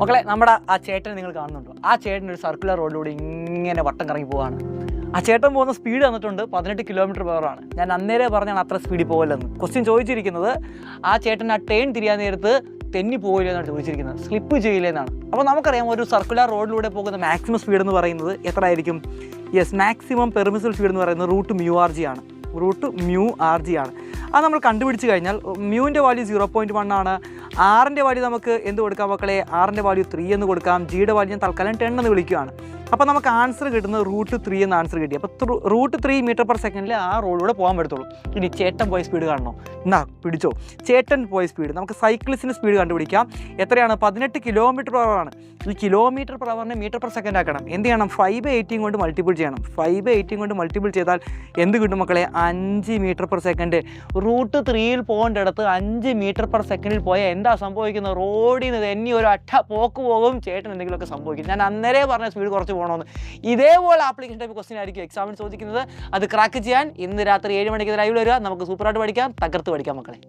മക്കളെ, നമ്മുടെ ആ ചേട്ടനെ നിങ്ങൾ കാണുന്നുണ്ടോ? ആ ചേട്ടൻ ഒരു സർക്കുലർ റോഡിലൂടെ ഇങ്ങനെ വട്ടം കറങ്ങി പോവാണ്. ആ ചേട്ടൻ പോകുന്ന സ്പീഡ് തന്നിട്ടുണ്ട് 18 km/h ആണ്. ഞാൻ അന്നേരം പറഞ്ഞാണ് അത്ര സ്പീഡിൽ പോകില്ലെന്ന്. ക്വസ്റ്റ്യൻ ചോദിച്ചിരിക്കുന്നത് ആ ചേട്ടൻ ആ ട്രെയിൻ തിരിയാൻ നേരത്ത് തെന്നി പോകില്ലെന്നാണ് ചോദിച്ചിരിക്കുന്നത്, സ്ലിപ്പ് ചെയ്യില്ലെന്നാണ്. അപ്പോൾ നമുക്കറിയാം ഒരു സർക്കുലർ റോഡിലൂടെ പോകുന്ന മാക്സിമം സ്പീഡ് എന്ന് പറയുന്നത് എത്ര ആയിരിക്കും? യെസ്, മാക്സിമം പെർമിസിബിൾ സ്പീഡ് എന്ന് പറയുന്നത് √μ/g ആണ്. √μ/g ആണ്. അത് നമ്മൾ കണ്ടുപിടിച്ച് കഴിഞ്ഞാൽ മ്യൂവിൻ്റെ വാല്യൂ 0.1 ആണ്. ആറിൻ്റെ വാല്യൂ നമുക്ക് എന്ത് കൊടുക്കാം മക്കളെ? ആറിൻ്റെ വാല്യൂ 3 എന്ന് കൊടുക്കാം. ജിയുടെ വാല്യൂ ഞാൻ തൽക്കാലം 10 എന്ന് വിളിക്കുകയാണ്. അപ്പോൾ നമുക്ക് ആൻസർ കിട്ടുന്നത് √3 എന്ന ആൻസർ കിട്ടി. അപ്പോൾ √3 m/s ആ റോഡിലൂടെ പോകാൻ പറ്റത്തുള്ളൂ. ഇനി ചേട്ടൻ പോയ സ്പീഡ് കാണണോ? എന്നാ പിടിച്ചോ, ചേട്ടൻ പോയ സ്പീഡ്. നമുക്ക് സൈക്ലിസ്റ്റിൻ്റെ സ്പീഡ് കണ്ടുപിടിക്കാം. എത്രയാണ്? 18 km/h ആണ്. ഈ km/h m/s ആക്കണം. എന്ത് ചെയ്യണം? 5/18 കൊണ്ട് മൾട്ടിപ്പിൾ ചെയ്യണം. 5/18 കൊണ്ട് മൾട്ടിപ്പിൾ ചെയ്താൽ എന്ത് കിട്ടും മക്കളെ? 5 m/s. √3 പോകേണ്ടടുത്ത് 5 m/s പോയാൽ എന്താ സംഭവിക്കുന്നത്? റോഡിൽ നിന്ന് തന്നെ ഒരു അട്ട പോക്ക് പോകും, ചേട്ടൻ എന്തെങ്കിലുമൊക്കെ സംഭവിക്കും. ഞാൻ അന്നേരം പറഞ്ഞ സ്പീഡ് കുറച്ച് പോകണമെന്ന്. ഇതേപോലെ ആപ്ലിക്കേഷൻ ടൈപ്പ് ക്വസ്റ്റ്യൻ ആയിരിക്കും എക്സാമിന് ചോദിക്കുന്നത്. അത് ക്രാക്ക് ചെയ്യാൻ ഇന്ന് രാത്രി 7 മണിക്ക് ലൈവിൽ വരിക. നമുക്ക് സൂപ്പറായിട്ട് പഠിക്കാം, തകർത്ത് പഠിക്കാം മക്കളെ.